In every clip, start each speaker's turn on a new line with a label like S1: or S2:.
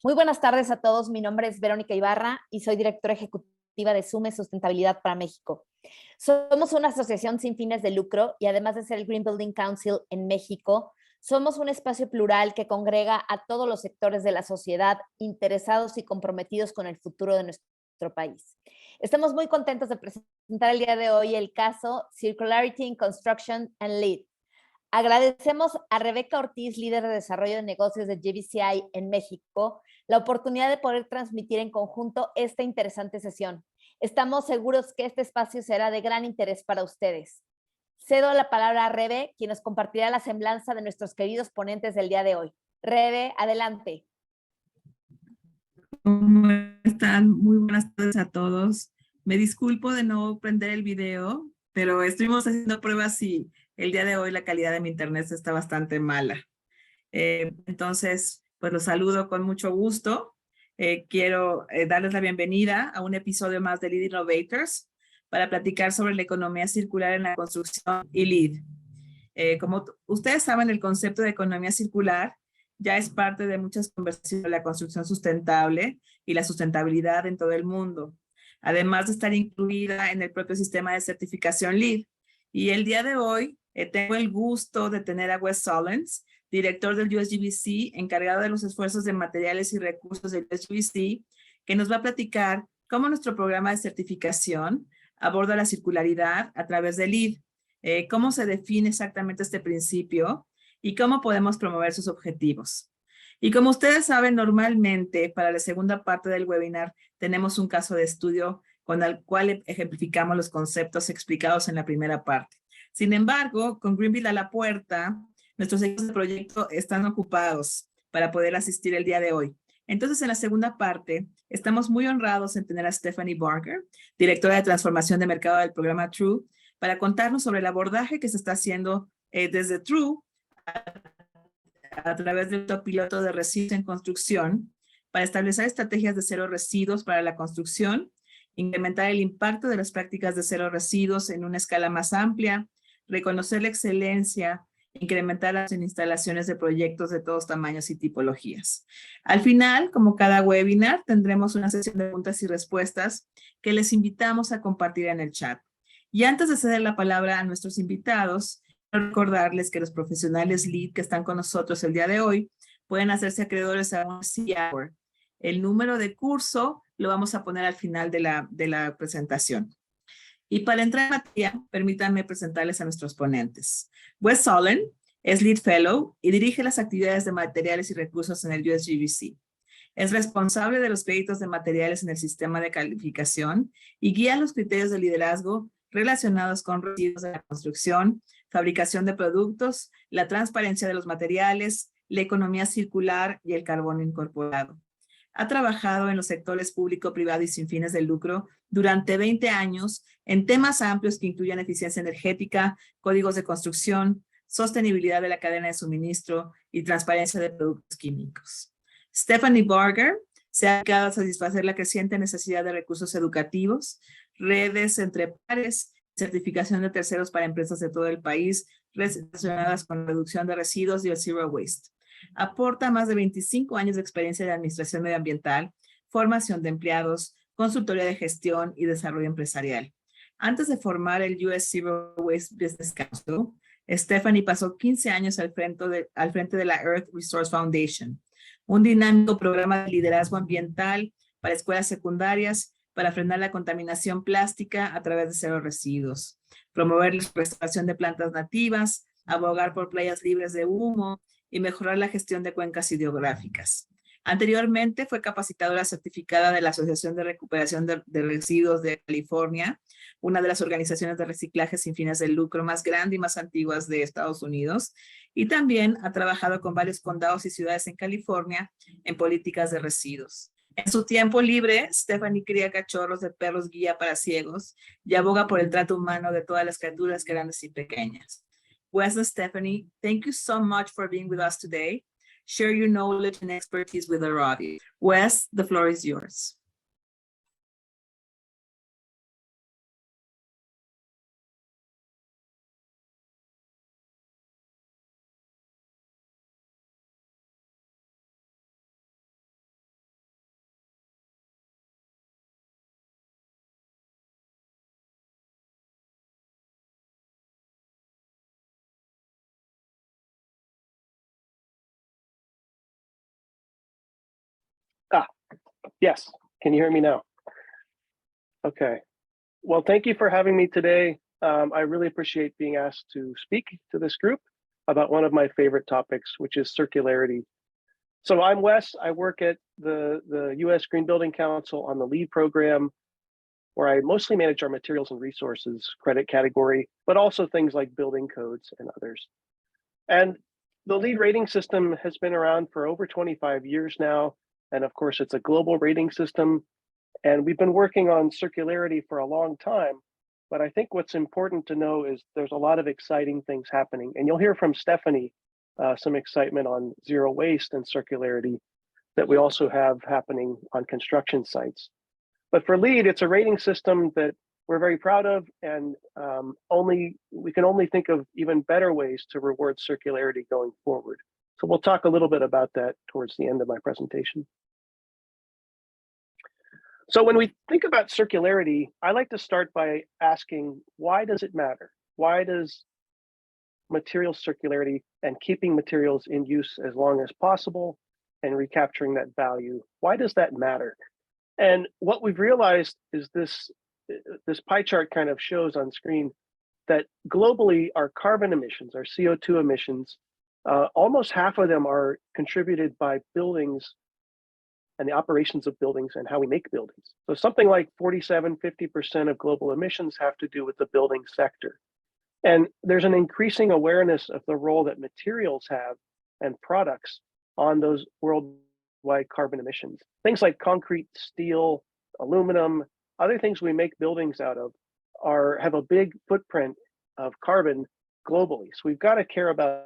S1: Muy buenas tardes a todos. Mi nombre es Verónica Ibarra y soy directora ejecutiva de SUME Sustentabilidad para México. Somos una asociación sin fines de lucro y además de ser el Green Building Council en México, somos un espacio plural que congrega a todos los sectores de la sociedad interesados y comprometidos con el futuro de nuestro país. Estamos muy contentos de presentar el día de hoy el caso Circularidad in Construction and LEED. Agradecemos a Rebeca Ortiz, líder de desarrollo de negocios de GBCI en México, la oportunidad de poder transmitir en conjunto esta interesante sesión. Estamos seguros que este espacio será de gran interés para ustedes. Cedo la palabra a Rebe, quien nos compartirá la semblanza de nuestros queridos ponentes del día de hoy. Rebe, adelante.
S2: ¿Cómo están? Muy buenas tardes a todos. Me disculpo de no prender el video, pero estuvimos haciendo pruebas y el día de hoy la calidad de mi internet está bastante mala. Entonces, pues los saludo con mucho gusto. Quiero darles la bienvenida a un episodio más de LEED Innovators para platicar sobre la economía circular en la construcción y LEED. Como ustedes saben, el concepto de economía circular ya es parte de muchas conversaciones de la construcción sustentable y la sustentabilidad en todo el mundo, además de estar incluida en el propio sistema de certificación LEED. Y el día de hoy tengo el gusto de tener a Wes Sullens, director del USGBC, encargado de los esfuerzos de materiales y recursos del USGBC, que nos va a platicar cómo nuestro programa de certificación aborda la circularidad a través de LEED, cómo se define exactamente este principio y cómo podemos promover sus objetivos. Y como ustedes saben, normalmente para la segunda parte del webinar tenemos un caso de estudio con el cual ejemplificamos los conceptos explicados en la primera parte. Sin embargo, con Greenville a la puerta, nuestros equipos de proyecto están ocupados para poder asistir el día de hoy. Entonces, en la segunda parte, estamos muy honrados en tener a Stephanie Barger, directora de Transformación de Mercado del programa True, para contarnos sobre el abordaje que se está haciendo desde True a través del Credito Piloto de Residuos en Construcción para establecer estrategias de cero residuos para la construcción, incrementar el impacto de las prácticas de cero residuos en una escala más amplia, reconocer la excelencia, incrementar las instalaciones de proyectos de todos tamaños y tipologías. Al final, como cada webinar, tendremos una sesión de preguntas y respuestas que les invitamos a compartir en el chat. Y antes de ceder la palabra a nuestros invitados, quiero recordarles que los profesionales LEED que están con nosotros el día de hoy pueden hacerse acreedores a un C-Hour. El número de curso lo vamos a poner al final de la presentación. Y para entrar en materia, permítanme presentarles a nuestros ponentes. Wes Sullens es LEED Fellow y dirige las actividades de materiales y recursos en el USGBC. Es responsable de los créditos de materiales en el sistema de calificación y guía los criterios de liderazgo relacionados con residuos de la construcción, fabricación de productos, la transparencia de los materiales, la economía circular y el carbono incorporado. Ha trabajado en los sectores público, privado y sin fines de lucro durante 20 años en temas amplios que incluyen eficiencia energética, códigos de construcción, sostenibilidad de la cadena de suministro y transparencia de productos químicos. Stephanie Barger se ha dedicado a satisfacer la creciente necesidad de recursos educativos, redes entre pares, certificación de terceros para empresas de todo el país relacionadas con la reducción de residuos y el zero waste. Aporta más de 25 años de experiencia de administración medioambiental, formación de empleados, consultoría de gestión y desarrollo empresarial. Antes de formar el US Zero Waste Business Council, Stephanie pasó 15 años al frente de la Earth Resource Foundation, un dinámico programa de liderazgo ambiental para escuelas secundarias para frenar la contaminación plástica a través de cero residuos, promover la restauración de plantas nativas, abogar por playas libres de humo y mejorar la gestión de cuencas hidrográficas. Anteriormente fue capacitadora certificada de la Asociación de Recuperación de Residuos de California, una de las organizaciones de reciclaje sin fines de lucro más grandes y más antiguas de Estados Unidos, y también ha trabajado con varios condados y ciudades en California en políticas de residuos. En su tiempo libre, Stephanie cría cachorros de perros guía para ciegos y aboga por el trato humano de todas las criaturas grandes y pequeñas. Wes and Stephanie, thank you so much for being with us today. Share your knowledge and expertise with our audience. Wes, the floor is yours.
S3: Yes, can you hear me now? Okay. Well, thank you for having me today. I really appreciate being asked to speak to this group about one of my favorite topics, which is circularity. So I'm Wes. I work at the U.S. Green Building Council on the LEED program, where I mostly manage our materials and resources credit category, but also things like building codes and others. And the LEED rating system has been around for over 25 years now. And of course, it's a global rating system. And we've been working on circularity for a long time. But I think what's important to know is there's a lot of exciting things happening. And you'll hear from Stephanie some excitement on zero waste and circularity that we also have happening on construction sites. But for LEED, it's a rating system that we're very proud of, and we can only think of even better ways to reward circularity going forward. So we'll talk a little bit about that towards the end of my presentation. So when we think about circularity, I like to start by asking, why does it matter? Why does material circularity and keeping materials in use as long as possible and recapturing that value, why does that matter? And what we've realized is this pie chart kind of shows on screen that globally our carbon emissions, our CO2 emissions, almost half of them are contributed by buildings and the operations of buildings and how we make buildings. So something like 47–50% of global emissions have to do with the building sector. And there's an increasing awareness of the role that materials have and products on those worldwide carbon emissions. Things like concrete, steel, aluminum, other things we make buildings out of have a big footprint of carbon globally. So we've got to care about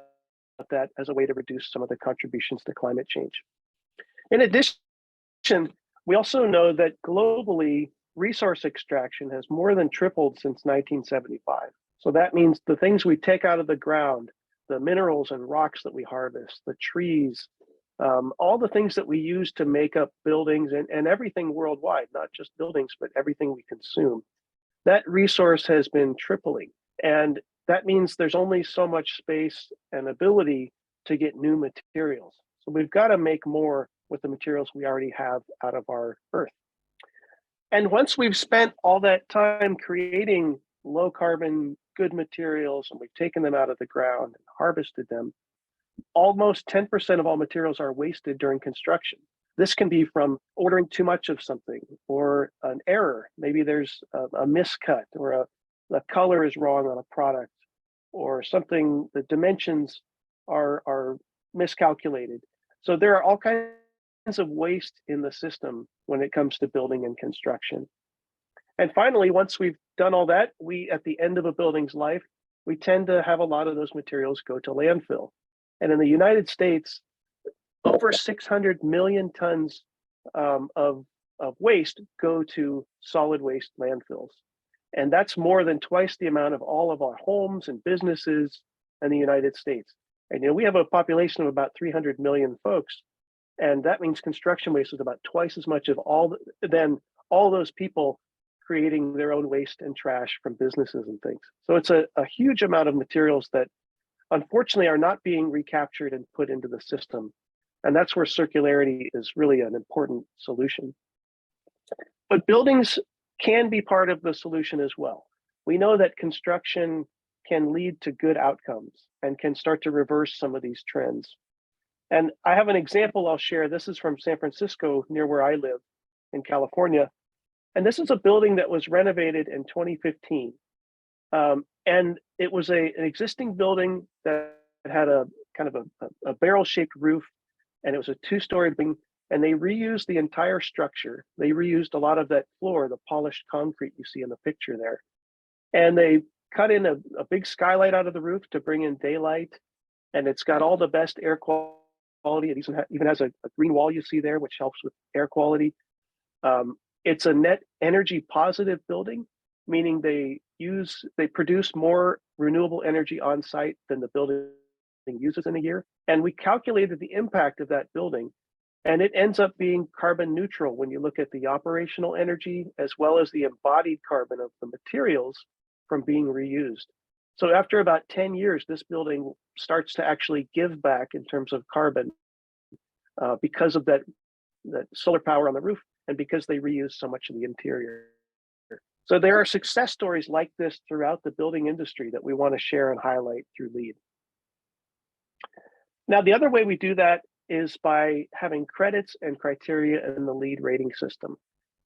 S3: that as a way to reduce some of the contributions to climate change. In addition, we also know that globally, resource extraction has more than tripled since 1975. So that means the things we take out of the ground, the minerals and rocks that we harvest, the trees, all the things that we use to make up buildings and everything worldwide, not just buildings, but everything we consume, that resource has been tripling. And that means there's only so much space and ability to get new materials. So we've got to make more with the materials we already have out of our earth. And once we've spent all that time creating low carbon, good materials, and we've taken them out of the ground and harvested them, almost 10% of all materials are wasted during construction. This can be from ordering too much of something or an error. Maybe there's a miscut or the color is wrong on a product or something, the dimensions are miscalculated. So there are all kinds of waste in the system when it comes to building and construction. And finally, once we've done all that, at the end of a building's life, we tend to have a lot of those materials go to landfill. And in the United States, over 600 million tons of waste go to solid waste landfills. And that's more than twice the amount of all of our homes and businesses in the United States. And we have a population of about 300 million folks. And that means construction waste is about twice as much of all those people creating their own waste and trash from businesses and things. So it's a huge amount of materials that unfortunately are not being recaptured and put into the system. And that's where circularity is really an important solution. But buildings can be part of the solution as well. We know that construction can lead to good outcomes and can start to reverse some of these trends. And I have an example I'll share. This is from San Francisco, near where I live in California. And this is a building that was renovated in 2015. And it was an existing building that had a kind of a barrel-shaped roof, and it was a two-story building, and they reused the entire structure. They reused a lot of that floor, the polished concrete you see in the picture there. And they cut in a big skylight out of the roof to bring in daylight, and it's got all the best air quality. It even has a green wall you see there, which helps with air quality. It's a net energy positive building, meaning they produce more renewable energy on site than the building uses in a year. And we calculated the impact of that building, and it ends up being carbon neutral when you look at the operational energy as well as the embodied carbon of the materials from being reused. So after about 10 years, this building starts to actually give back in terms of carbon because of that solar power on the roof, and because they reuse so much of the interior. So there are success stories like this throughout the building industry that we want to share and highlight through LEED. Now, the other way we do that is by having credits and criteria in the LEED rating system.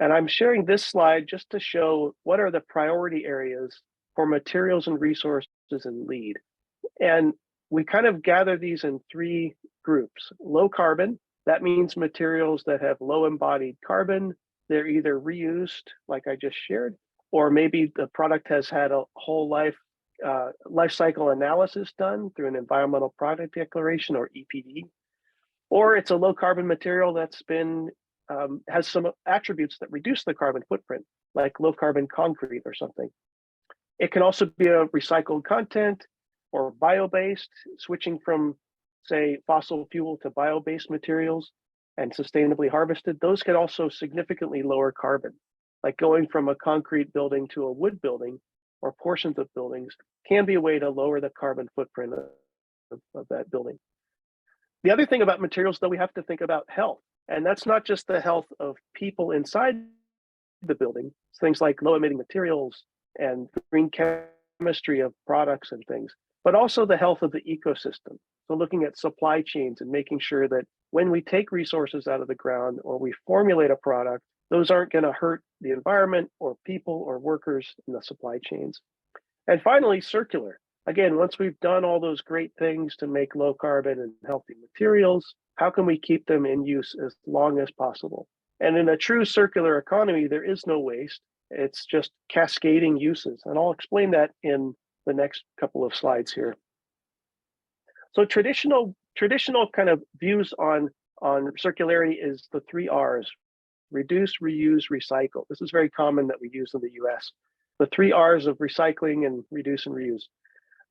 S3: And I'm sharing this slide just to show what are the priority areas for materials and resources in LEED. And we kind of gather these in three groups. Low carbon, that means materials that have low embodied carbon. They're either reused, like I just shared, or maybe the product has had a whole life cycle analysis done through an environmental product declaration, or EPD, or it's a low carbon material that's been has some attributes that reduce the carbon footprint, like low carbon concrete or something. It can also be a recycled content or bio-based, switching from, say, fossil fuel to bio-based materials and sustainably harvested. Those can also significantly lower carbon, like going from a concrete building to a wood building, or portions of buildings can be a way to lower the carbon footprint of that building. The other thing about materials, though, we have to think about health. And that's not just the health of people inside the building, it's things like low emitting materials and green chemistry of products and things, but also the health of the ecosystem. So looking at supply chains and making sure that when we take resources out of the ground or we formulate a product, those aren't going to hurt the environment or people or workers in the supply chains. And finally, circular. Again, once we've done all those great things to make low carbon and healthy materials, how can we keep them in use as long as possible? And in a true circular economy, there is no waste. It's just cascading uses. And I'll explain that in the next couple of slides here. So traditional kind of views on circularity is the 3 R's: reduce, reuse, recycle. This is very common that we use in the US. The 3 R's of recycling and reduce and reuse.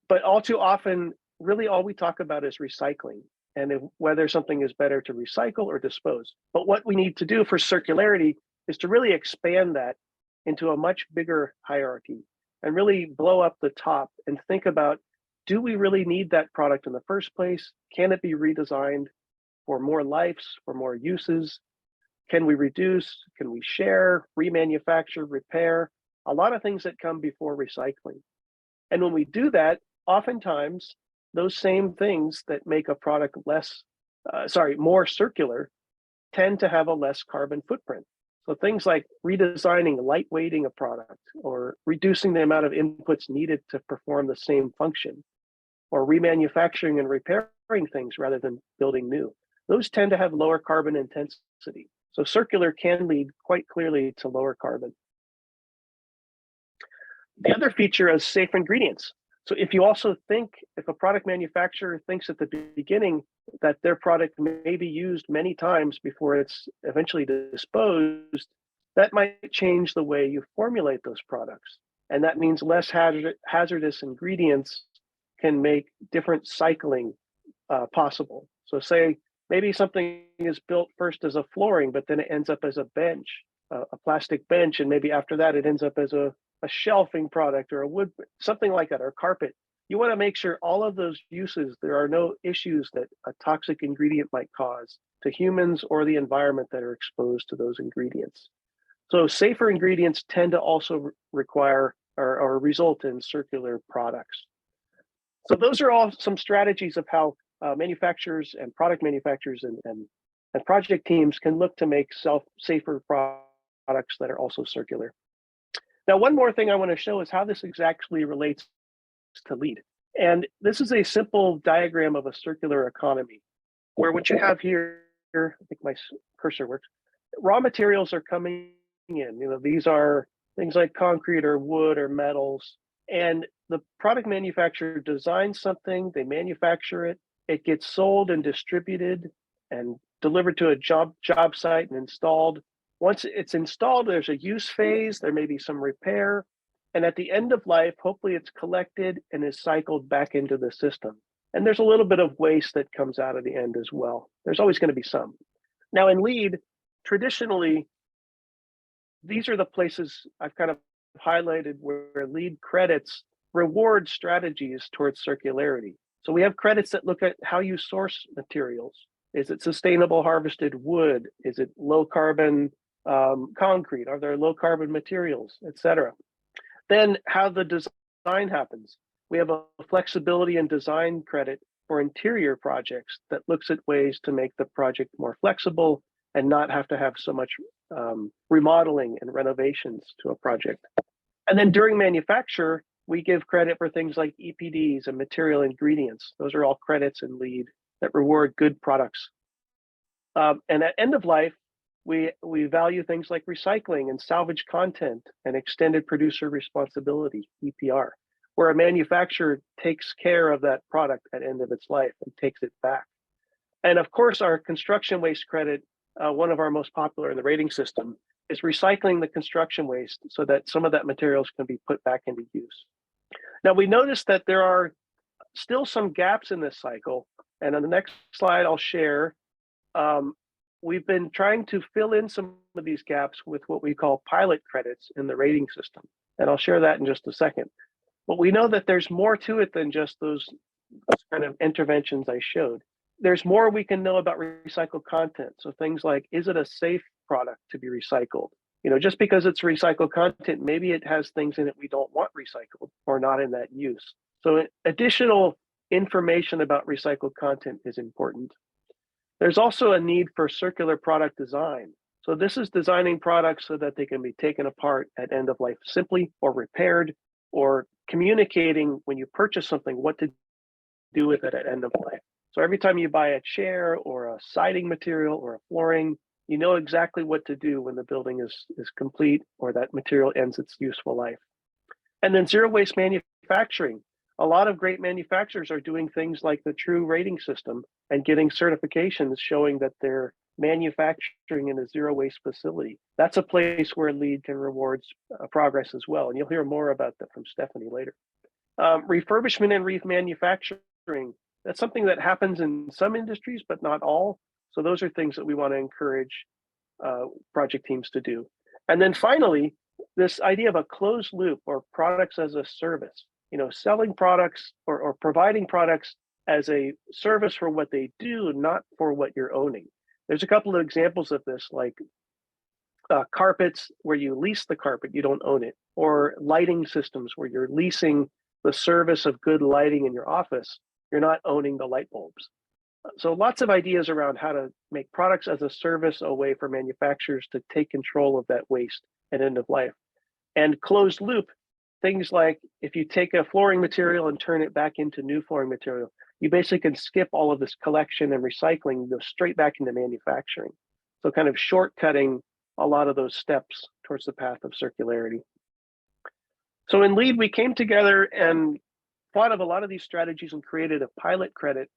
S3: But all too often, really all we talk about is recycling and whether something is better to recycle or dispose. But what we need to do for circularity is to really expand that into a much bigger hierarchy and really blow up the top and think about, do we really need that product in the first place? Can it be redesigned for more lives, for more uses? Can we reduce? Can we share, remanufacture, repair? A lot of things that come before recycling. And when we do that, oftentimes those same things that make a product more circular tend to have a less carbon footprint. So things like redesigning, lightweighting a product, or reducing the amount of inputs needed to perform the same function, or remanufacturing and repairing things rather than building new. Those tend to have lower carbon intensity. So circular can lead quite clearly to lower carbon. The other feature is safe ingredients. So if a product manufacturer thinks at the beginning that their product may be used many times before it's eventually disposed, that might change the way you formulate those products. And that means less hazardous ingredients can make different cycling possible. So say maybe something is built first as a flooring, but then it ends up as a bench, a plastic bench, and maybe after that it ends up as a shelving product or a wood, something like that, or carpet. You want to make sure all of those uses, there are no issues that a toxic ingredient might cause to humans or the environment that are exposed to those ingredients. So safer ingredients tend to also require or result in circular products. So those are all some strategies of how manufacturers and product manufacturers and project teams can look to make safer products that are also circular. Now, one more thing I want to show is how this exactly relates to LEED. And this is a simple diagram of a circular economy, where what you have here, I think my cursor works, raw materials are coming in. These are things like concrete or wood or metals. And the product manufacturer designs something, they manufacture it, it gets sold and distributed and delivered to a job site and installed. Once it's installed, there's a use phase, there may be some repair, and at the end of life, hopefully it's collected and is cycled back into the system. And there's a little bit of waste that comes out of the end as well. There's always going to be some. Now in LEED, traditionally, these are the places I've kind of highlighted where LEED credits reward strategies towards circularity. So we have credits that look at how you source materials, Is it sustainable harvested wood? Is it low carbon concrete? Are there low carbon materials, etc.? Then how the design happens. We have a flexibility and design credit for interior projects that looks at ways to make the project more flexible and not have to have so much remodeling and renovations to a project. And then during manufacture, we give credit for things like EPDs and material ingredients. Those are all credits in LEED that reward good products. And at end of life, we value things like recycling and salvage content and extended producer responsibility, EPR, where a manufacturer takes care of that product at end of its life and takes it back. And of course, our construction waste credit, one of our most popular in the rating system, is recycling the construction waste so that some of that materials can be put back into use. Now, we noticed that there are still some gaps in this cycle. And on the next slide, I'll share, we've been trying to fill in some of these gaps with what we call pilot credits in the rating system. And I'll share that in just a second. But we know that there's more to it than just those kind of interventions I showed. There's more we can know about recycled content. So things like, is it a safe product to be recycled? You know, just because it's recycled content, maybe it has things in it we don't want recycled or not in that use. So additional information about recycled content is important. There's also a need for circular product design. So this is designing products so that they can be taken apart at end of life simply, or repaired, or communicating when you purchase something what to do with it at end of life. So every time you buy a chair or a siding material or a flooring, you know exactly what to do when the building is complete or that material ends its useful life. And then zero waste manufacturing. A lot of great manufacturers are doing things like the True Rating System and getting certifications showing that they're manufacturing in a zero waste facility. That's a place where LEED can reward progress as well. And you'll hear more about that from Stephanie later. Refurbishment and remanufacturing. That's something that happens in some industries, but not all. So those are things that we want to encourage project teams to do. And then finally, this idea of a closed loop or products as a service, you know, selling products or providing products as a service for what they do, not for what you're owning. There's a couple of examples of this, like carpets where you lease the carpet, you don't own it, or lighting systems where you're leasing the service of good lighting in your office, you're not owning the light bulbs. So lots of ideas around how to make products as a service, a way for manufacturers to take control of that waste at end of life. And closed loop, things like if you take a flooring material and turn it back into new flooring material, you basically can skip all of this collection and recycling, go straight back into manufacturing. So kind of shortcutting a lot of those steps towards the path of circularity. So in LEED, we came together and thought of a lot of these strategies and created a pilot credit.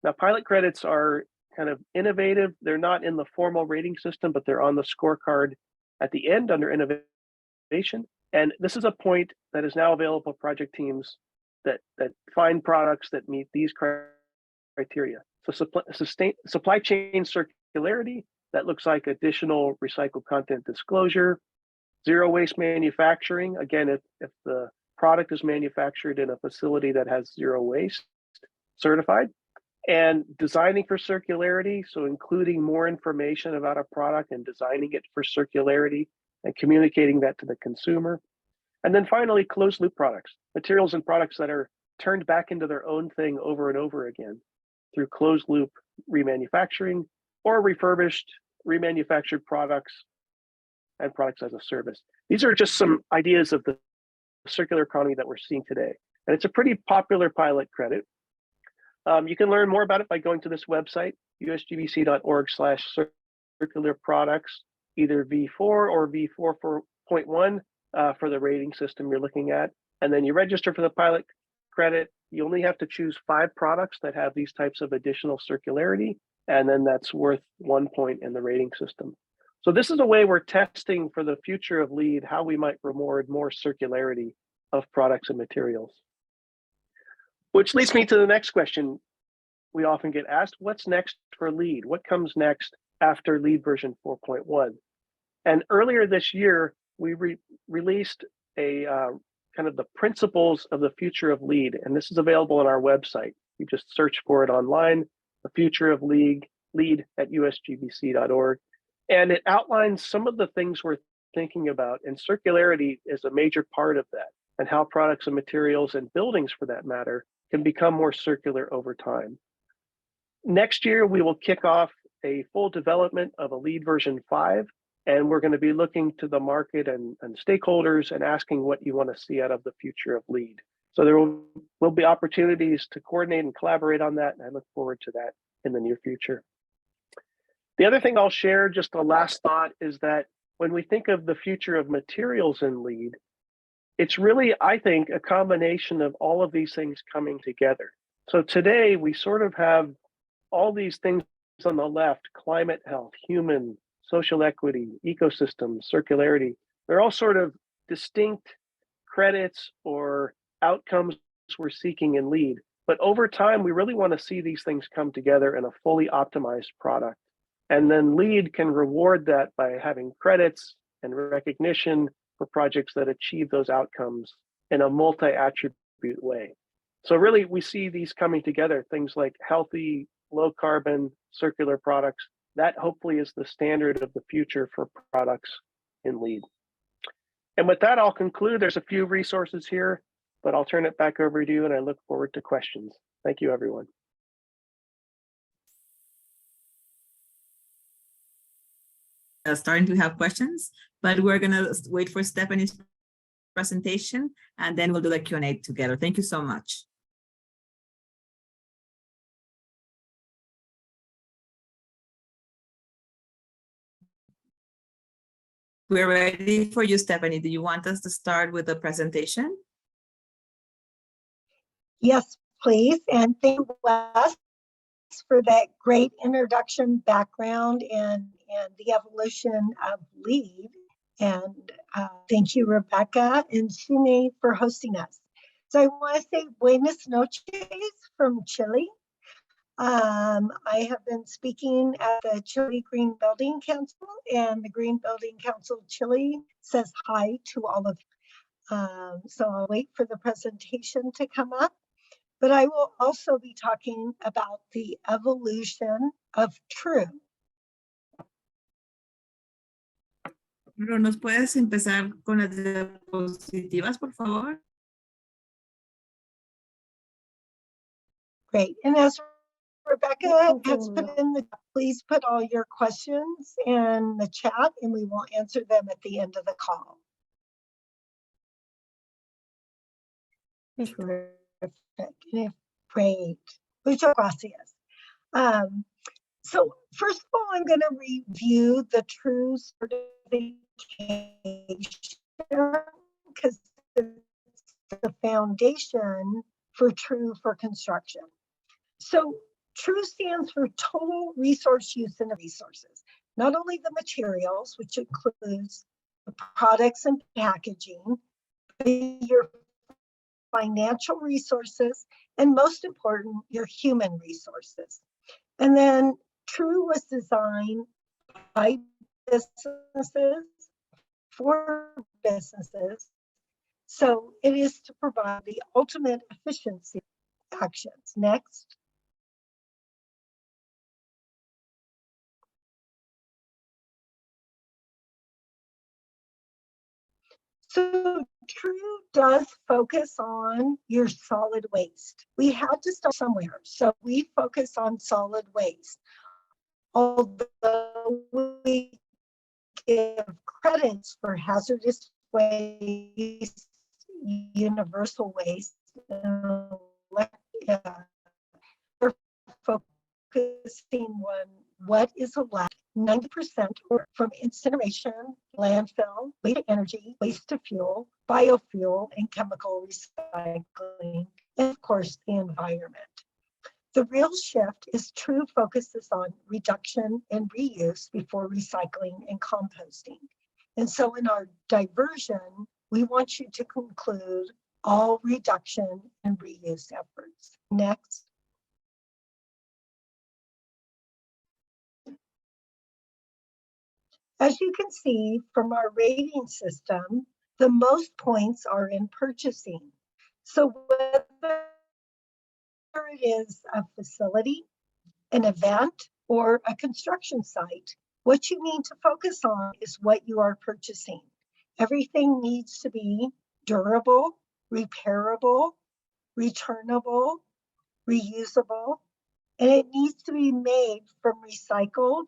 S3: Now, pilot credits are kind of innovative. They're not in the formal rating system, but they're on the scorecard at the end under innovation. And this is a point that is now available for project teams that find products that meet these criteria. So supply chain circularity, that looks like additional recycled content disclosure. Zero waste manufacturing, again, if the product is manufactured in a facility that has zero waste, certified. And designing for circularity, so including more information about a product and designing it for circularity and communicating that to the consumer. And then finally, closed loop products, materials and products that are turned back into their own thing over and over again through closed loop remanufacturing or refurbished, remanufactured products and products as a service. These are just some ideas of the circular economy that we're seeing today. And it's a pretty popular pilot credit. You can learn more about it by going to this website, usgbc.org/circular products, either V4 or V4.1 for the rating system you're looking at. And then you register for the pilot credit. You only have to choose 5 products that have these types of additional circularity, and then that's worth 1 point in the rating system. So this is a way we're testing for the future of LEED, how we might reward more circularity of products and materials. Which leads me to the next question we often get asked, what's next for LEED? What comes next after LEED version 4.1? And earlier this year, we released a kind of the principles of the future of LEED, and this is available on our website. You just search for it online, the future of LEED, lead@usgbc.org. And it outlines some of the things we're thinking about, and circularity is a major part of that, and how products and materials and buildings, for that matter, can become more circular over time. Next year, we will kick off a full development of a LEED version 5, and we're going to be looking to the market and stakeholders and asking what you want to see out of the future of LEED. So there will be opportunities to coordinate and collaborate on that, and I look forward to that in the near future. The other thing I'll share, just a last thought, is that when we think of the future of materials in LEED, it's really, I think, a combination of all of these things coming together. So today we sort of have all these things on the left: climate health, human, social equity, ecosystem, circularity. They're all sort of distinct credits or outcomes we're seeking in LEED. But over time, we really want to see these things come together in a fully optimized product. And then LEED can reward that by having credits and recognition for projects that achieve those outcomes in a multi-attribute way. So really, we see these coming together, things like healthy, low carbon, circular products. That hopefully is the standard of the future for products in LEED. And with that, I'll conclude. There's a few resources here, but I'll turn it back over to you, and I look forward to questions. Thank you, everyone.
S2: Starting to have questions, but we're going to wait for Stephanie's presentation, and then we'll do the Q&A together. Thank you so much. We're ready for you, Stephanie. Do you want us to start with the presentation?
S4: Yes, please. And thank you, Wes, for that great introduction, background, and the evolution of LEED. And thank you, Rebecca and Shune, for hosting us. So I want to say buenas noches from Chile. I have been speaking at the Chile Green Building Council, and the Green Building Council of Chile says hi to all of you. So I'll wait for the presentation to come up. But I will also be talking about the evolution of true.
S2: Pero ¿nos puedes empezar con las diapositivas, por favor?
S4: Great. And as Rebecca has put in the, please put all your questions in the chat and we will answer them at the end of the call. Terrific. Great. Muchas gracias. So first of all, I'm going to review the true certification because it's the foundation for true for construction. So true stands for total resource use in the resources, not only the materials, which includes the products and packaging, but your financial resources, and most important, your human resources. And then true was designed by businesses for businesses. So it is to provide the ultimate efficiency actions. Next. So true does focus on your solid waste. We had to start somewhere, so we focus on solid waste. Although we give credits for hazardous waste, universal waste, we're focusing on what is allowed. 90% from incineration, landfill, waste to energy, waste to fuel, biofuel, and chemical recycling, and of course, the environment. The real shift is true focuses on reduction and reuse before recycling and composting. And so in our diversion, we want you to conclude all reduction and reuse efforts. Next. As you can see from our rating system, the most points are in purchasing. So whether it is a facility, an event, or a construction site, what you need to focus on is what you are purchasing. Everything needs to be durable, repairable, returnable, reusable, and it needs to be made from recycled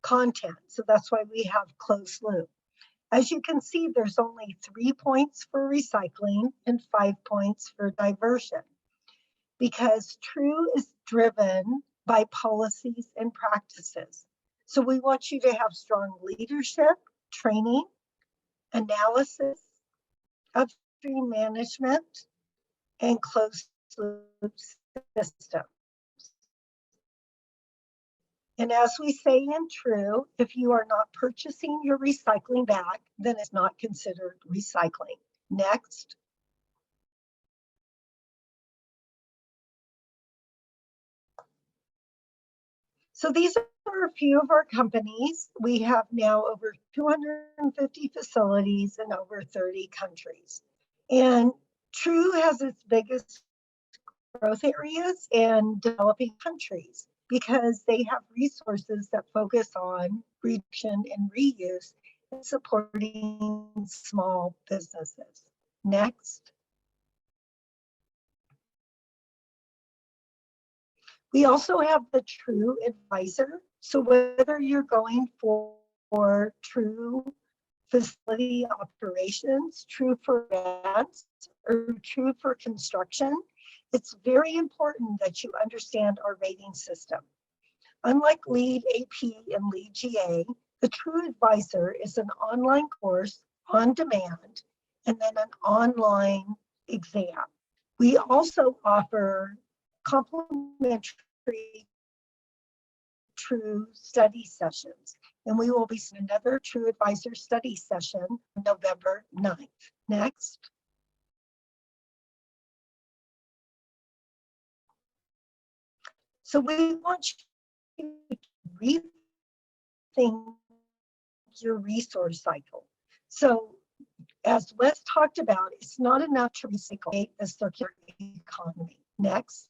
S4: content. So that's why we have closed loop. As you can see, there's only 3 points for recycling and 5 points for diversion, because TRUE is driven by policies and practices. So we want you to have strong leadership, training, analysis, upstream management, and closed loop systems. And as we say in TRUE, if you are not purchasing your recycling back, then it's not considered recycling. Next. So these are a few of our companies. We have now over 250 facilities in over 30 countries. And TRUE has its biggest growth areas in developing countries because they have resources that focus on reduction and reuse and supporting small businesses. Next. We also have the TRUE Advisor. So whether you're going for TRUE facility operations, TRUE for grants, or TRUE for construction, it's very important that you understand our rating system. Unlike LEED AP and LEED GA, the TRUE Advisor is an online course on demand and then an online exam. We also offer complimentary TRUE study sessions, and we will be seeing another TRUE Advisor study session November 9th. Next. So we want you to rethink your resource cycle. So as Wes talked about, it's not enough to recycle a circular economy. Next.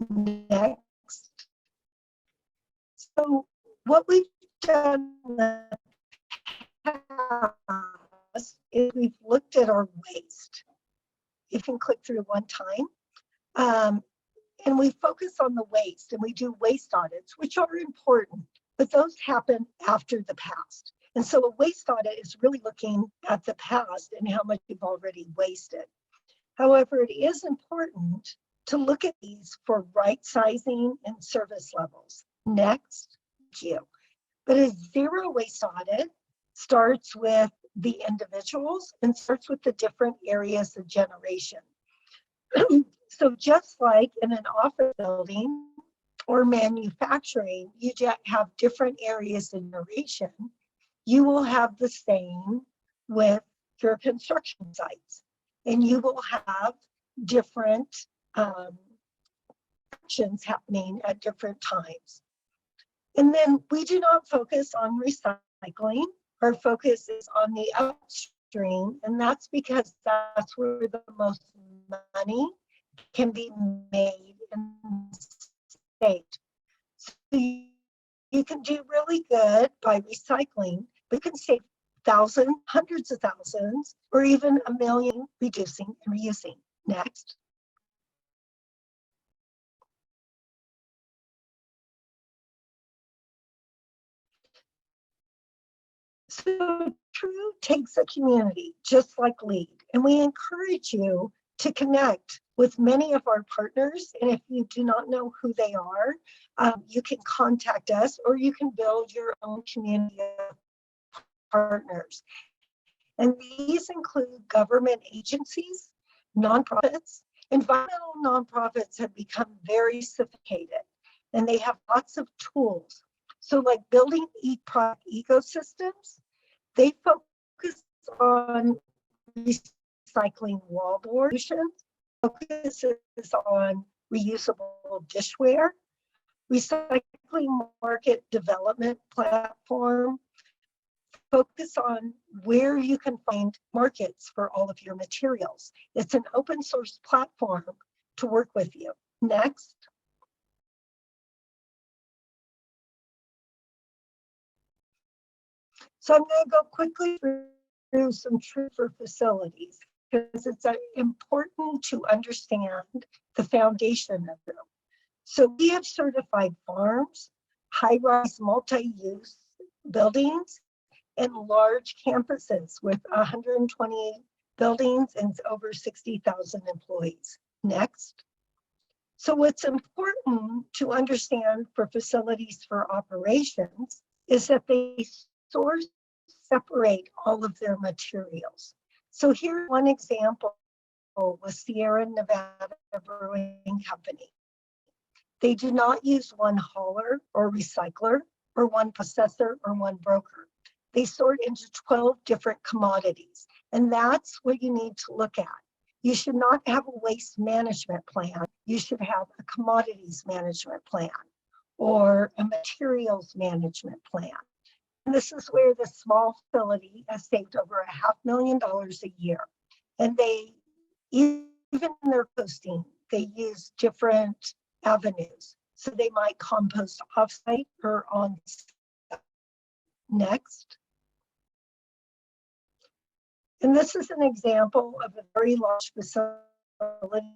S4: Next. So what we've done in the past is we've looked at our waste. You can click through one time. And we focus on the waste, and we do waste audits, which are important, but those happen after the past. And so a waste audit is really looking at the past and how much you've already wasted. However, it is important to look at these for right sizing and service levels. Next. Thank you. But a zero waste audit starts with the individuals and starts with the different areas of generation. So just like in an office building or manufacturing, you have different areas of generation, you will have the same with your construction sites. And you will have different actions happening at different times. And then we do not focus on recycling. Our focus is on the upstream, and that's because that's where the most money can be made in the state. So you can do really good by recycling, but you can save thousands, hundreds of thousands, or even $1 million reducing and reusing. Next. So TRUE takes a community just like LEED, and we encourage you to connect with many of our partners. And if you do not know who they are, you can contact us, or you can build your own community of partners. And these include government agencies, nonprofits. Environmental nonprofits have become very sophisticated, and they have lots of tools. So like building product ecosystems, they focus on recycling wallboard solutions, focuses on reusable dishware, recycling market development platform focus on where you can find markets for all of your materials. It's an open source platform to work with you. Next. So I'm going to go quickly through some True for facilities because it's important to understand the foundation of them. So we have certified farms, high-rise multi-use buildings, and large campuses with 128 buildings and over 60,000 employees. Next. So what's important to understand for facilities for operations is that they source, separate all of their materials. So here's one example with Sierra Nevada Brewing Company. They do not use one hauler or recycler or one processor or one broker. They sort into 12 different commodities, and that's what you need to look at. You should not have a waste management plan. You should have a commodities management plan or a materials management plan. And this is where the small facility has saved over $500,000 a year. And they, even in their posting, they use different avenues. So they might compost offsite or on site. Next. And this is an example of a very large facility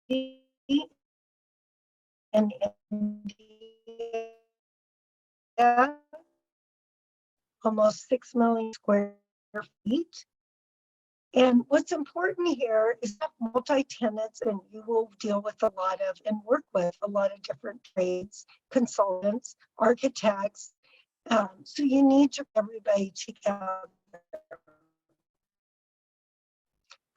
S4: in India, almost 6 million square feet. And what's important here is that multi-tenants, and you will deal with a lot of and work with a lot of different trades, consultants, architects. So you need to everybody together.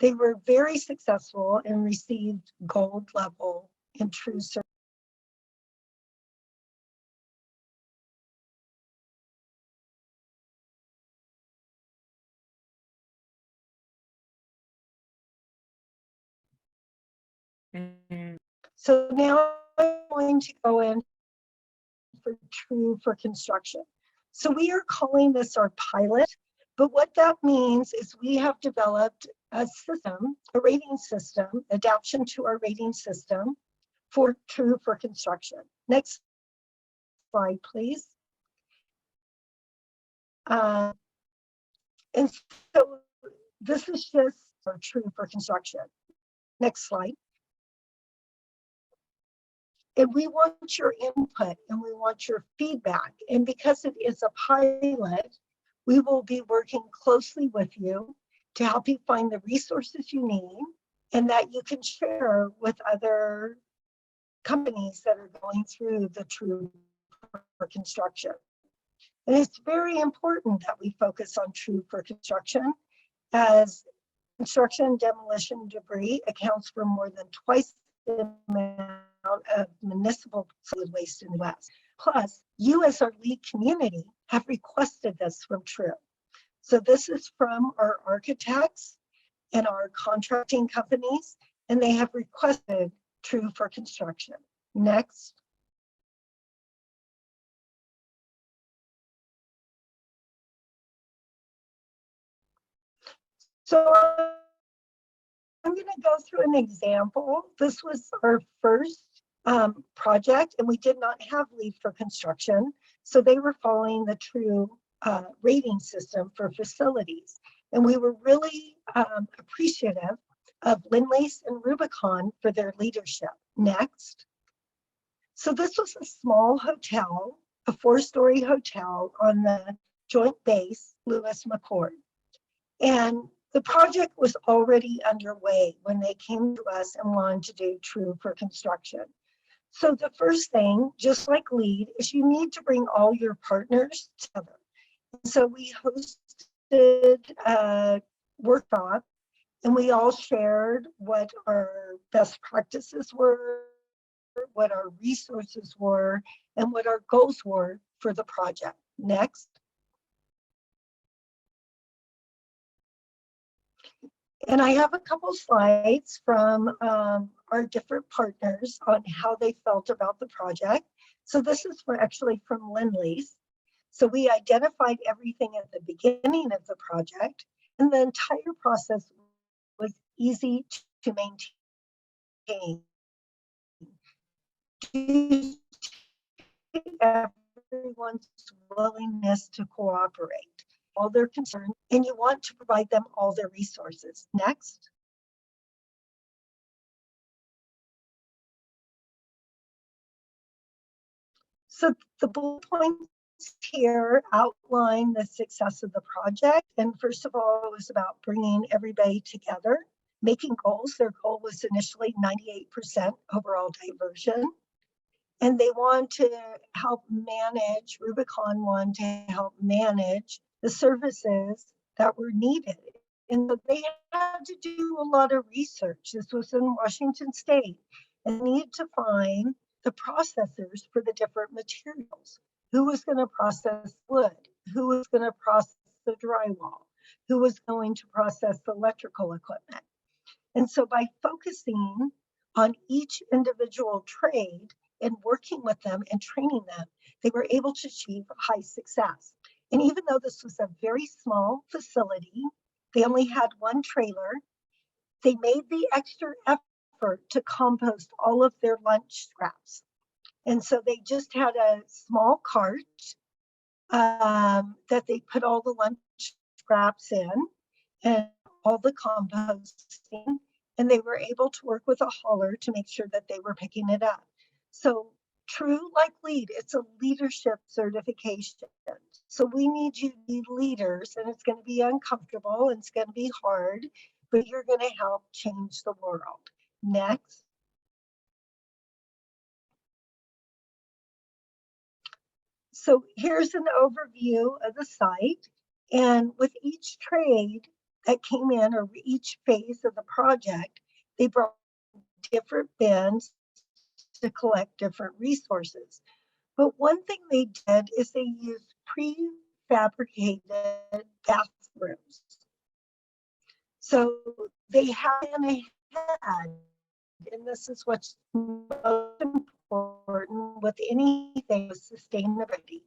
S4: They were very successful and received gold level in True Certification. So now I'm going to go in for True for Construction. So we are calling this our pilot, but what that means is we have developed a system, a rating system, adaptation to our rating system for True for Construction. Next slide, please. And so this is just for True for Construction. Next slide. And we want your input and we want your feedback. And because it is a pilot, we will be working closely with you to help you find the resources you need and that you can share with other companies that are going through the True for Construction. And it's very important that we focus on True for Construction, as construction demolition debris accounts for more than twice the amount of municipal solid waste in the West. Plus, you as our LEED community have requested this from True. So this is from our architects and our contracting companies, and they have requested True for Construction. Next. So I'm going to go through an example. This was our first project, and we did not have LEED for construction. So they were following the True rating system for facilities. And we were really appreciative of Lindley's and Rubicon for their leadership. Next. So this was a small hotel, a 4-story hotel on the Joint Base, Lewis McChord. And the project was already underway when they came to us and wanted to do True for Construction. So the first thing, just like LEED, is you need to bring all your partners together. So we hosted a workshop and we all shared what our best practices were, what our resources were, and what our goals were for the project. Next. And I have a couple slides from our different partners on how they felt about the project. So this is actually from Lindley's. So we identified everything at the beginning of the project, and the entire process was easy to maintain. Due to everyone's willingness to cooperate, all their concerns, and you want to provide them all their resources. Next. So the bullet points here outline the success of the project. And first of all, it was about bringing everybody together, making goals. Their goal was initially 98% overall diversion. And they want to help manage, Rubicon wanted to help manage the services that were needed. And so they had to do a lot of research. This was in Washington State, and they needed to find the processors for the different materials. Who was going to process wood? Who was going to process the drywall? Who was going to process the electrical equipment? And so by focusing on each individual trade and working with them and training them, they were able to achieve high success. And even though this was a very small facility, they only had one trailer, they made the extra effort to compost all of their lunch scraps. And so they just had a small cart that they put all the lunch scraps in and all the composting, and they were able to work with a hauler to make sure that they were picking it up. So true like LEED, it's a leadership certification. So we need you to be leaders, and it's going to be uncomfortable and it's going to be hard, but you're going to help change the world. Next. So here's an overview of the site. And with each trade that came in, or each phase of the project, they brought different bins to collect different resources. But one thing they did is they used prefabricated bathrooms. So they had ahead, and this is what's most important with anything with sustainability.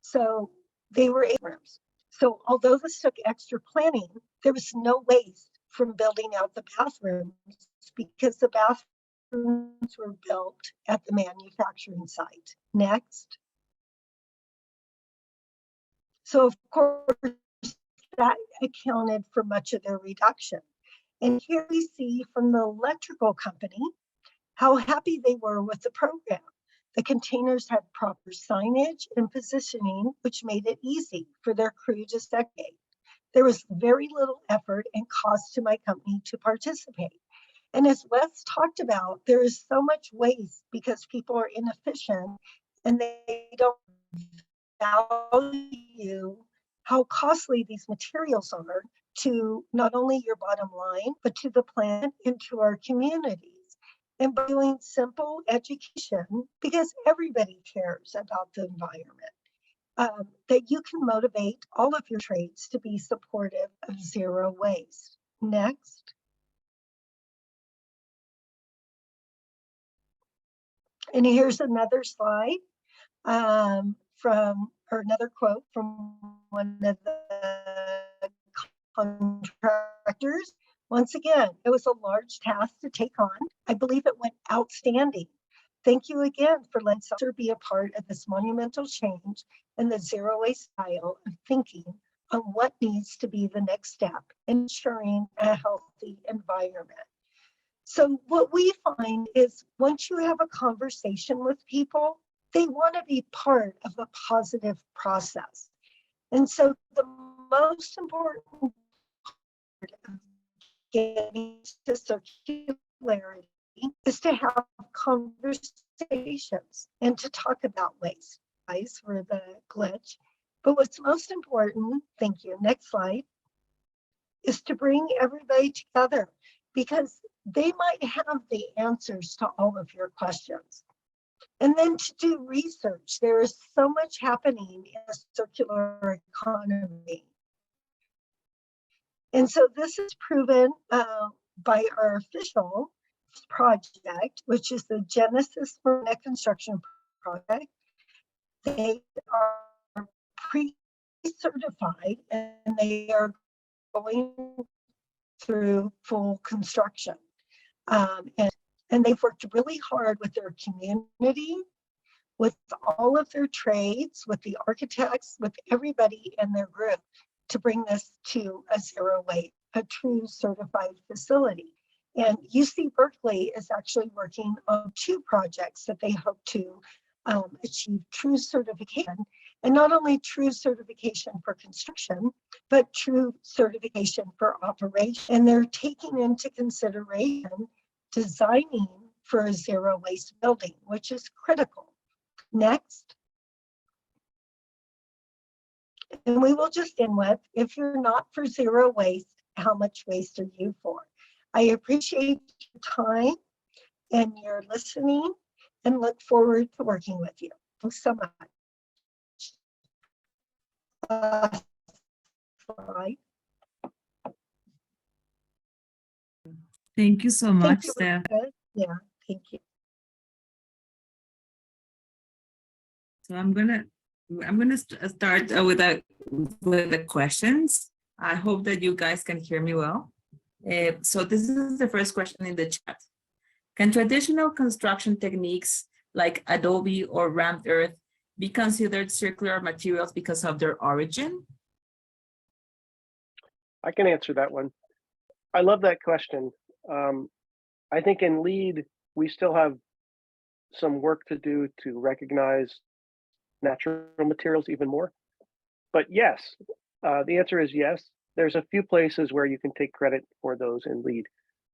S4: So they were rooms. So although this took extra planning, there was no waste from building out the bathrooms because the bathrooms were built at the manufacturing site. Next. So of course, that accounted for much of their reduction. And here we see from the electrical company how happy they were with the program. The containers had proper signage and positioning, which made it easy for their crew to segregate. There was very little effort and cost to my company to participate. And as Wes talked about, there is so much waste because people are inefficient and they don't value how costly these materials are to not only your bottom line, but to the planet and to our communities. And by doing simple education, because everybody cares about the environment, that you can motivate all of your trades to be supportive of zero waste. Next. And here's another slide or another quote from one of the contractors. Once again, it was a large task to take on. I believe it went outstanding. Thank you again for letting Seltzer be a part of this monumental change in the zero waste style of thinking on what needs to be the next step in ensuring a healthy environment. So what we find is once you have a conversation with people, they want to be part of a positive process. And so the most important part of getting to circularity is to have conversations and to talk about waste. Guys, for the glitch. But what's most important, thank you, next slide, is to bring everybody together because they might have the answers to all of your questions. And then to do research. There is so much happening in the circular economy. And so this is proven by our official project, which is the Genesis for Construction project. They are pre-certified and they are going through full construction. And they've worked really hard with their community, with all of their trades, with the architects, with everybody in their group to bring this to a zero waste, a true certified facility. And UC Berkeley is actually working on 2 projects that they hope to achieve true certification, and not only true certification for construction, but true certification for operation. And they're taking into consideration designing for a zero waste building, which is critical. Next. And we will just end with, if you're not for zero waste, how much waste are you for? I appreciate your time and your listening and look forward to working with you. Thanks so much. Slide.
S2: Thank you so much, Steph.
S4: Yeah, thank you.
S2: So I'm gonna start with the questions. I hope that you guys can hear me well. So this is the first question in the chat. Can traditional construction techniques like adobe or rammed earth be considered circular materials because of their origin?
S3: I can answer that one. I love that question. I think in LEED, we still have some work to do to recognize natural materials even more. But yes, the answer is yes. There's a few places where you can take credit for those in LEED.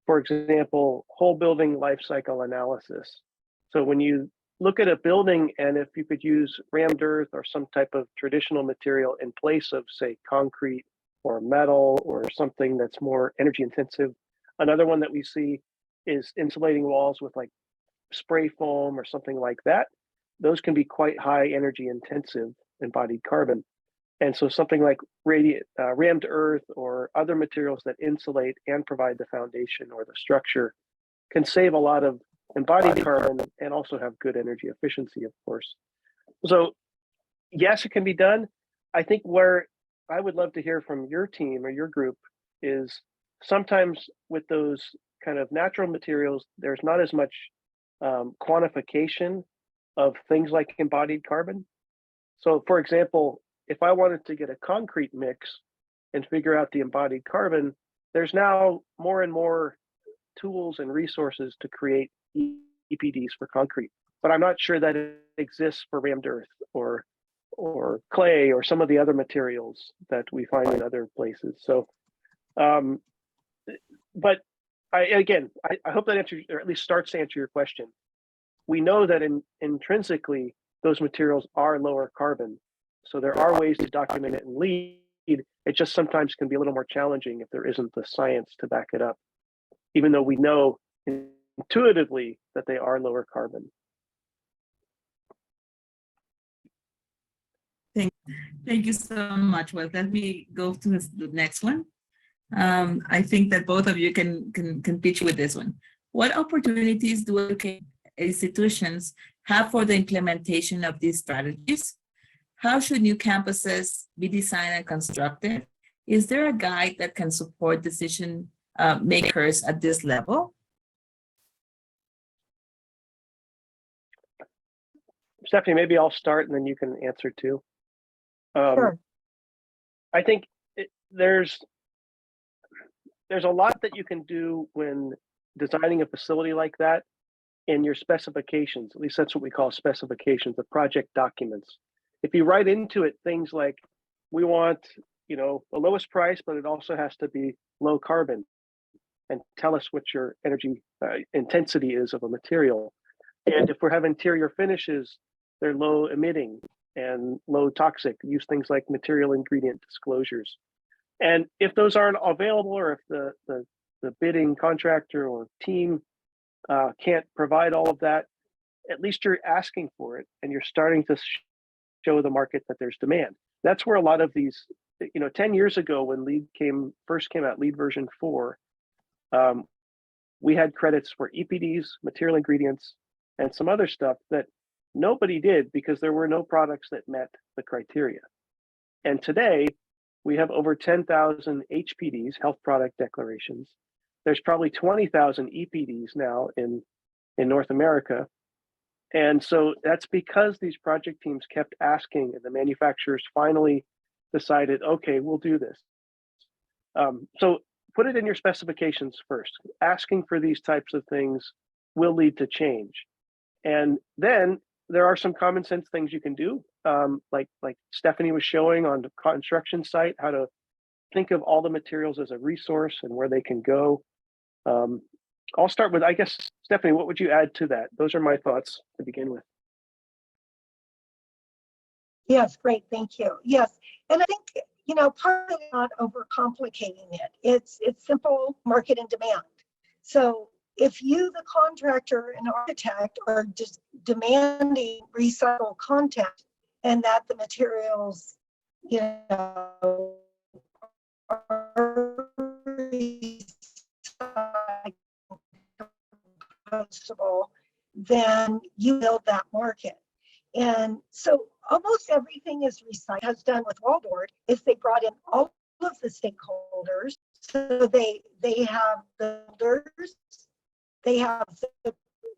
S3: For example, whole building life cycle analysis. So when you look at a building and if you could use rammed earth or some type of traditional material in place of, say, concrete or metal or something that's more energy intensive. Another one that we see is insulating walls with like spray foam or something like that. Those can be quite high energy intensive embodied carbon. And so something like rammed earth or other materials that insulate and provide the foundation or the structure can save a lot of embodied carbon and also have good energy efficiency, of course. So yes, it can be done. I think where I would love to hear from your team or your group is sometimes with those kind of natural materials, there's not as much quantification of things like embodied carbon. So for example, if I wanted to get a concrete mix and figure out the embodied carbon, there's now more and more tools and resources to create EPDs for concrete, but I'm not sure that it exists for rammed earth or clay or some of the other materials that we find in other places. So, but I hope that answers, or at least starts to answer your question. We know that intrinsically, those materials are lower carbon. So there are ways to document it and LEED. It just sometimes can be a little more challenging if there isn't the science to back it up, even though we know intuitively that they are lower carbon.
S2: Thank you so much. Well, let me go to the next one. I think that both of you can pitch with this one. What opportunities do institutions have for the implementation of these strategies? How should new campuses be designed and constructed? Is there a guide that can support decision makers at this level?
S3: Stephanie, maybe I'll start and then you can answer too.
S4: Sure.
S3: I think there's a lot that you can do when designing a facility like that in your specifications. At least that's what we call specifications, the project documents. If you write into it things like, we want, the lowest price, but it also has to be low carbon, and tell us what your energy intensity is of a material. And if we're having interior finishes, they're low emitting and low toxic. Use things like material ingredient disclosures. And if those aren't available, or if the bidding contractor or team can't provide all of that, at least you're asking for it and you're starting to show the market that there's demand. That's where a lot of these, 10 years ago when LEED first came out, LEED version 4, we had credits for EPDs, material ingredients, and some other stuff that nobody did because there were no products that met the criteria. And today, we have over 10,000 HPDs, health product declarations. There's probably 20,000 EPDs now in North America. And so that's because these project teams kept asking, and the manufacturers finally decided, okay, we'll do this. So put it in your specifications first. Asking for these types of things will lead to change. And then there are some common sense things you can do, like Stephanie was showing on the construction site, how to think of all the materials as a resource and where they can go. I'll start with, I guess, Stephanie, what would you add to that? Those are my thoughts to begin with.
S4: Yes, great, thank you. Yes, and I think, you know, part of it is not overcomplicating it. It's simple market and demand. So if you, the contractor and architect, are just demanding recycled content and that the materials, you know, are compostable, then you build that market. And so almost everything is recycled. Has done with Wallboard is they brought in all of the stakeholders. So they have the builders, they have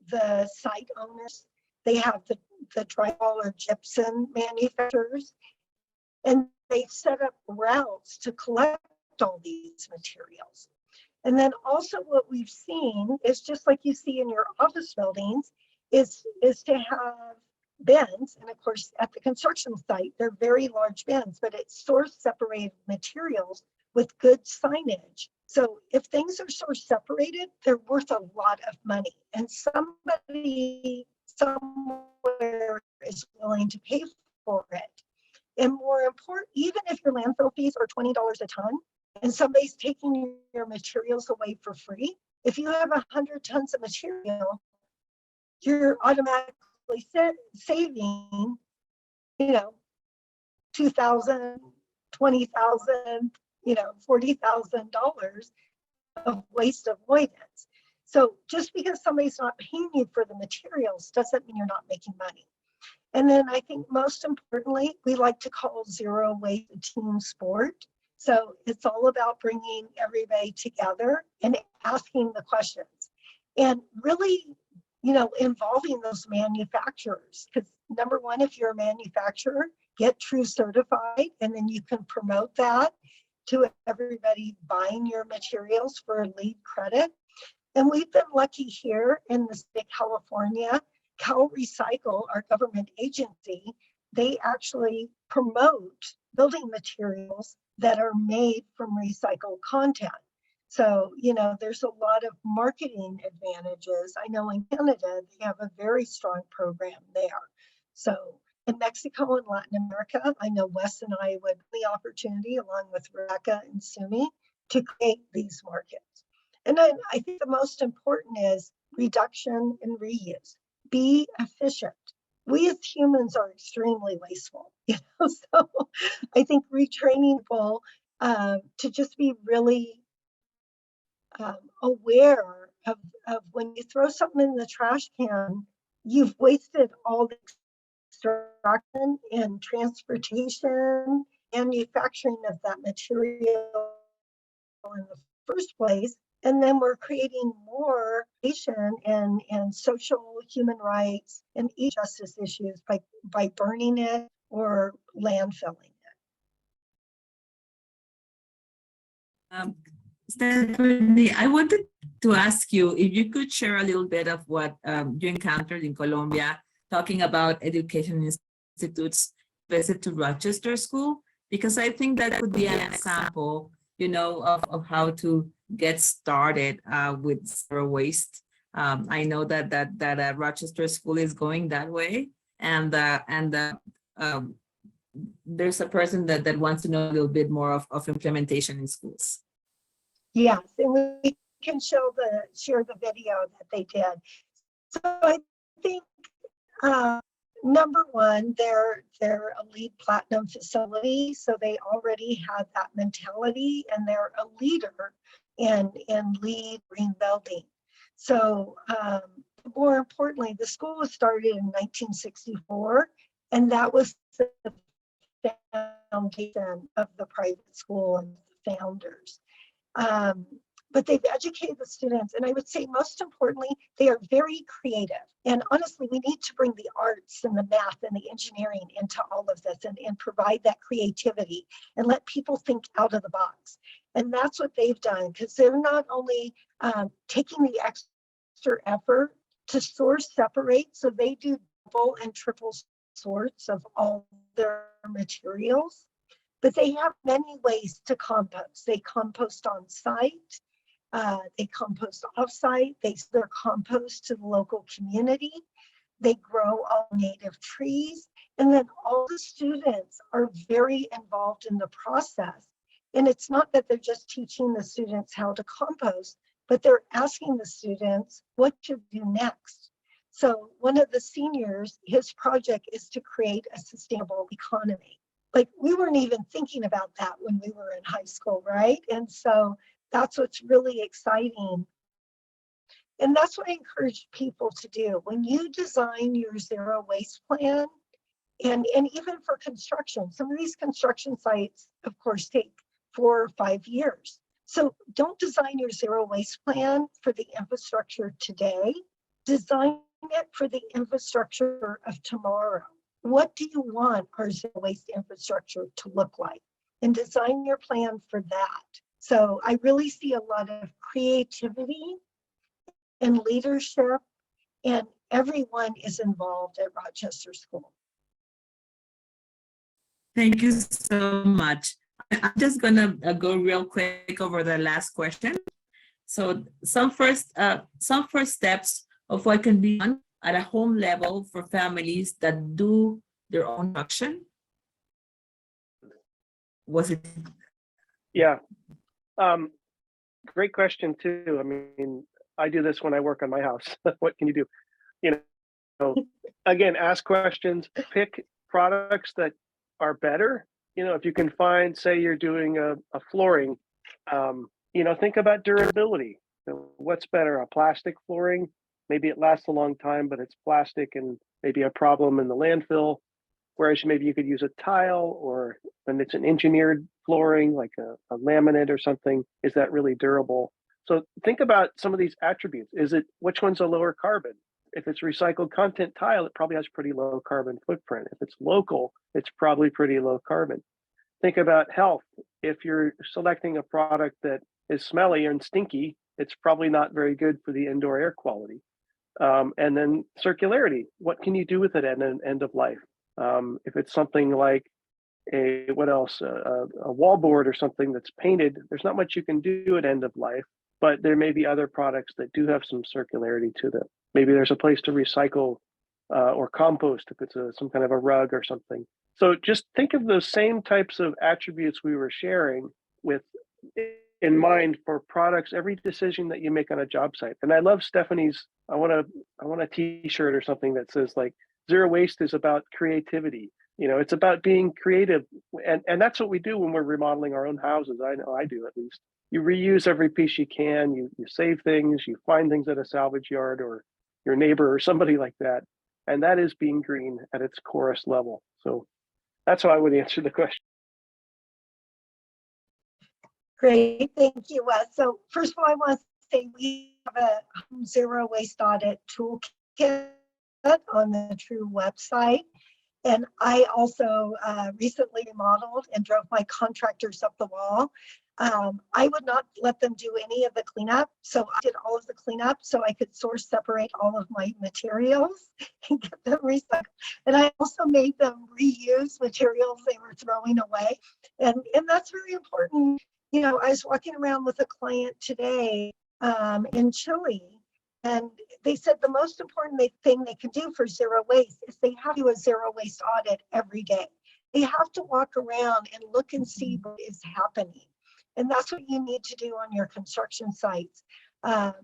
S4: the site owners, they have the drywall or gypsum manufacturers, and they set up routes to collect all these materials. And then also what we've seen is, just like you see in your office buildings, is to have bins. And of course, at the construction site, they're very large bins, but it's source separated materials with good signage. So if things are source separated, they're worth a lot of money. And somebody somewhere is willing to pay for it. And more important, even if your landfill fees are $20 a ton, and somebody's taking your materials away for free, if you have 100 tons of material, you're automatically saving, you know, $2,000, $20,000, you know, $40,000 of waste avoidance. So just because somebody's not paying you for the materials doesn't mean you're not making money. And then I think most importantly, we like to call zero waste a team sport. So it's all about bringing everybody together and asking the questions and really, you know, involving those manufacturers. Because number one, if you're a manufacturer, get True certified, and then you can promote that to everybody buying your materials for a LEED credit. And we've been lucky here in the state of California. Cal Recycle, our government agency, they actually promote building materials that are made from recycled content. So, you know, there's a lot of marketing advantages. I know in Canada, they have a very strong program there. So in Mexico and Latin America, I know Wes and I would have the opportunity, along with Rebecca and Sumi, to create these markets. And then I think the most important is reduction and reuse. Be efficient. We as humans are extremely wasteful, you know, so I think retraining people to just be really aware of when you throw something in the trash can, you've wasted all the extraction and transportation, manufacturing of that material in the first place. And then we're creating more nation and social human rights and justice issues by burning it or landfilling it.
S2: Stephanie, I wanted to ask you if you could share a little bit of what you encountered in Colombia, talking about education institutes visit to Rochester School, because I think that could be an example, you know, of how to get started with zero waste. I know that Rochester School is going that way, and there's a person that wants to know a little bit more of implementation in schools.
S4: Yes, and we can share the video that they did. So I think number one, they're a LEED Platinum facility, so they already have that mentality, and they're a leader in LEED green building. So more importantly, the school was started in 1964, and that was the foundation of the private school and the founders. But they've educated the students, and I would say most importantly, they are very creative. And honestly, we need to bring the arts and the math and the engineering into all of this and provide that creativity and let people think out of the box. And that's what they've done, because they're not only taking the extra effort to source separate, so they do double and triple sorts of all their materials, but they have many ways to compost. They compost on site. They compost off-site, they sell their compost to the local community, they grow all native trees, and then all the students are very involved in the process. And it's not that they're just teaching the students how to compost, but they're asking the students what to do next. So one of the seniors, his project is to create a sustainable economy. Like, we weren't even thinking about that when we were in high school, right? And so that's what's really exciting. And that's what I encourage people to do. When you design your zero waste plan, and even for construction, some of these construction sites, of course, take 4 or 5 years. So don't design your zero waste plan for the infrastructure today. Design it for the infrastructure of tomorrow. What do you want our zero waste infrastructure to look like? And design your plan for that. So I really see a lot of creativity and leadership, and everyone is involved at Rochester School.
S2: Thank you so much. I'm just gonna go real quick over the last question. So some first steps of what can be done at a home level for families that do their own construction. Was it?
S3: Yeah. Great question too. I mean, I do this when I work on my house. What can you do? You know, again, ask questions, pick products that are better. You know, if you can find, say you're doing a flooring, you know, think about durability. You know, what's better, a plastic flooring? Maybe it lasts a long time, but it's plastic and maybe a problem in the landfill. Whereas maybe you could use a tile, or when it's an engineered flooring, like a laminate or something, is that really durable? So think about some of these attributes. Which one's a lower carbon? If it's recycled content tile, it probably has pretty low carbon footprint. If it's local, it's probably pretty low carbon. Think about health. If you're selecting a product that is smelly and stinky, it's probably not very good for the indoor air quality. And then circularity. What can you do with it at an end of life? If it's something like a wallboard or something that's painted, there's not much you can do at end of life, but there may be other products that do have some circularity to them. Maybe there's a place to recycle or compost if it's some kind of a rug or something. So just think of those same types of attributes we were sharing with in mind for products, every decision that you make on a job site. And I love Stephanie's, I want a t-shirt or something that says like, zero waste is about creativity. You know, it's about being creative. And that's what we do when we're remodeling our own houses. I know I do, at least. You reuse every piece you can, you save things, you find things at a salvage yard or your neighbor or somebody like that. And that is being green at its corest level. So that's how I would answer the question.
S4: Great, thank you, Wes. So first of all, I want to say we have a zero waste audit toolkit on the True website. And I also recently remodeled and drove my contractors up the wall. I would not let them do any of the cleanup. So I did all of the cleanup so I could source separate all of my materials and get them recycled. And I also made them reuse materials they were throwing away. And that's very important. You know, I was walking around with a client today in Chile, and they said the most important thing they can do for zero waste is they have to do a zero waste audit every day. They have to walk around and look and see what is happening. And that's what you need to do on your construction sites. And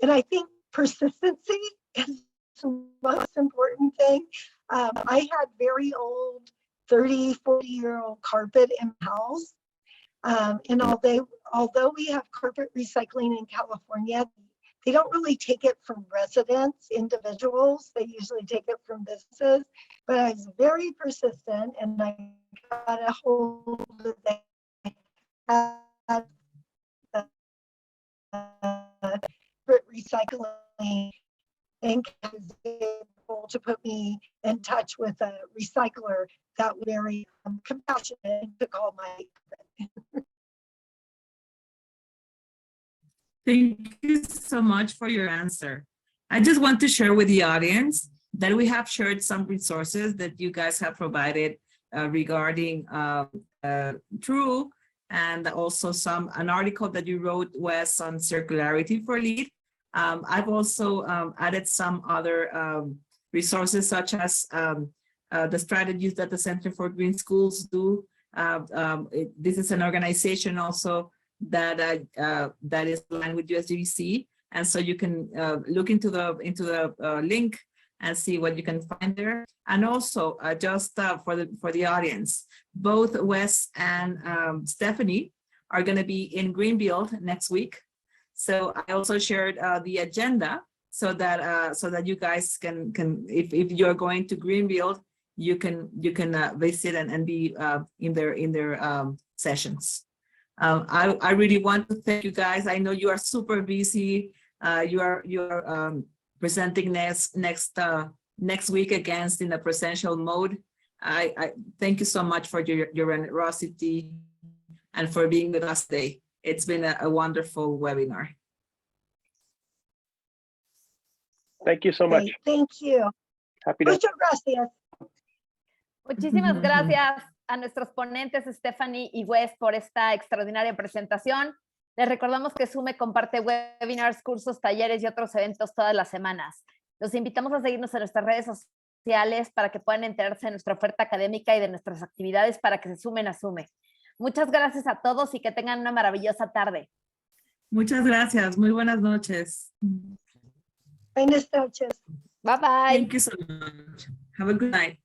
S4: I think persistency is the most important thing. I had very old 30, 40-year-old carpet in my house. And although we have carpet recycling in California, they don't really take it from residents, individuals. They usually take it from businesses. But I was very persistent, and I got a hold of that recycling and was able to put me in touch with a recycler that was very compassionate to call my
S2: Thank you so much for your answer. I just want to share with the audience that we have shared some resources that you guys have provided regarding True, and also an article that you wrote, Wes, on circularity for LEED. I've also added some other resources, such as the strategies that the Center for Green Schools do. This is an organization also that that is aligned with USGBC, and so you can look into the link and see what you can find there. And also, just for the audience, both Wes and Stephanie are going to be in Greenfield next week. So I also shared the agenda so that you guys can if you're going to Greenfield, you can visit and be in their sessions. I really want to thank you guys. I know you are super busy. You're presenting next week against in a presential mode. I thank you so much for your generosity and for being with us today. It's been a wonderful webinar.
S3: Thank you so much.
S4: Okay, thank you.
S3: Happy to.
S4: Muchas gracias.
S1: Muchísimas gracias a nuestros ponentes Stephanie y Wes por esta extraordinaria presentación. Les recordamos que Sume comparte webinars, cursos, talleres y otros eventos todas las semanas. Los invitamos a seguirnos en nuestras redes sociales para que puedan enterarse de nuestra oferta académica y de nuestras actividades para que se sumen a Sume. Muchas gracias a todos y que tengan una maravillosa tarde.
S2: Muchas gracias. Muy buenas noches.
S4: Buenas noches.
S1: Bye bye.
S2: Thank you so much. Have a good night.